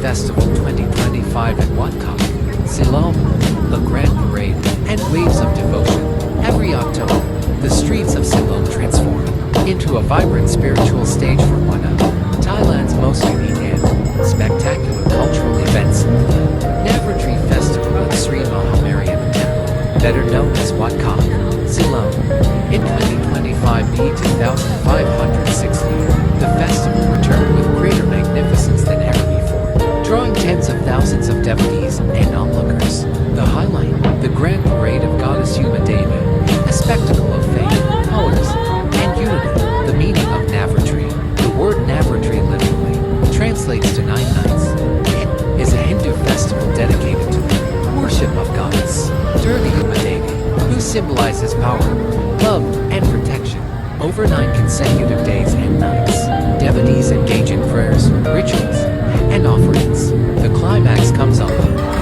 Festival 2025 at Wat Kong, Siloam, a grand parade and waves of devotion. Every October, the streets of Siloam transform into a vibrant spiritual stage for one of Thailand's most unique and spectacular cultural events, Navratri Festival at Sri Mahamariam Temple, better known as Wat Kong, Siloam. In 2025 B 2560, the festival returned with greater magnificence than ever before, drawing tens of thousands of devotees and onlookers. The highlight, the grand parade of goddess Yuma Devi, a spectacle of faith, powers, and unity. The meaning of Navratri, the word Navratri literally translates to 9 nights. It is a Hindu festival dedicated to the worship of goddess Durga Yuma Devi, who symbolizes power, love, and protection. Over 9 consecutive days and nights, devotees engage in prayers, rituals, and offerings. The climax comes on the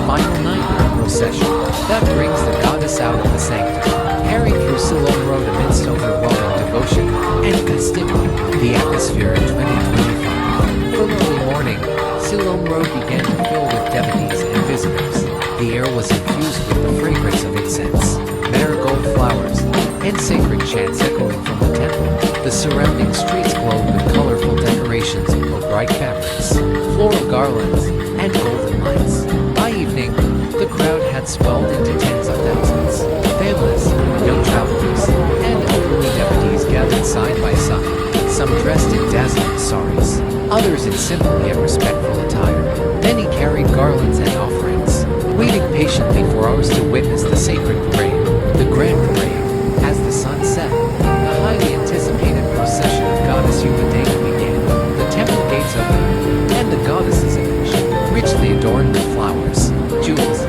final night of the procession that brings the goddess out of the sanctum, carried through Siloam Road amidst overwhelming devotion and festivity. The atmosphere in 2025. From early morning, Siloam Road began to fill with devotees and visitors. The air was infused with the fragrance of incense, marigold flowers, and sacred chants echoing from the temple. The surrounding streets glowed with colorful decorations of bright fabrics, floral garlands, and golden lights. By evening, the crowd had swelled into tens of thousands. Families, young travelers, and elderly devotees gathered side by side, some dressed in dazzling saris, others in simple yet respectful attire. Many carried garlands and offerings, waiting patiently for hours to witness the sacred parade. The grand parade, as the sun set, the highly anticipated procession of goddess Yuma Devi began. The temple gates opened, and the goddess's image, richly adorned with flowers, jewels,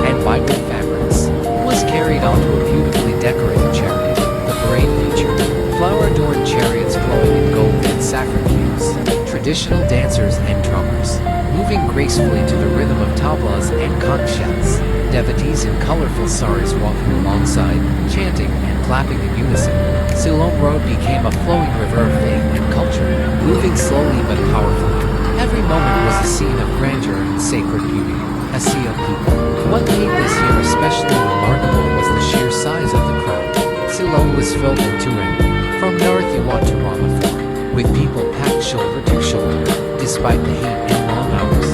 and vibrant fabrics, was carried onto a beautifully decorated chariot. The parade featured flower-adorned chariots glowing in gold and saffron hues, traditional dancers and drummers, moving gracefully to the rhythm of tablas and conch shells. Devotees in colorful saris walking alongside, chanting and clapping in unison. Siloam Road became a flowing river of faith and culture, moving slowly but powerfully. Every moment was a scene of grandeur and sacred beauty. A sea of people. What made this year especially remarkable was the sheer size of the crowd. Siloam was filled end to end, from North Yuan to Ramaphor, with people packed shoulder to shoulder. Despite the heat and long hours,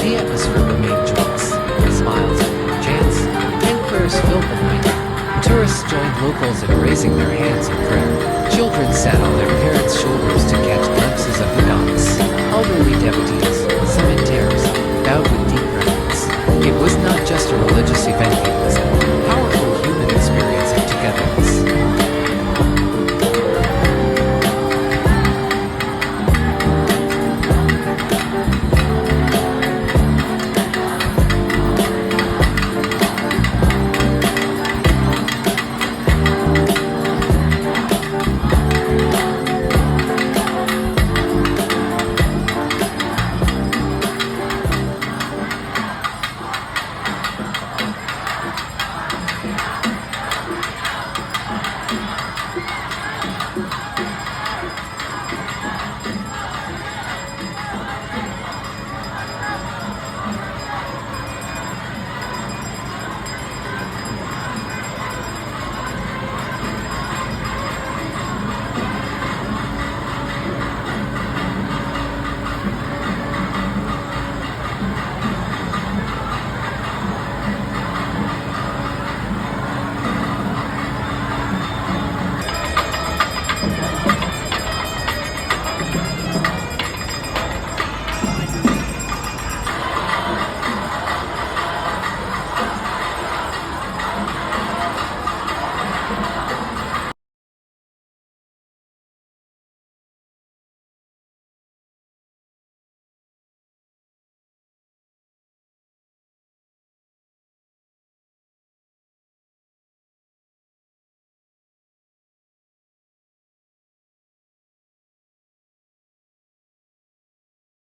the atmosphere remained joyous. Smiles, chants, and prayers filled the night. Tourists joined locals in raising their hands in prayer. Children sat on their parents' shoulders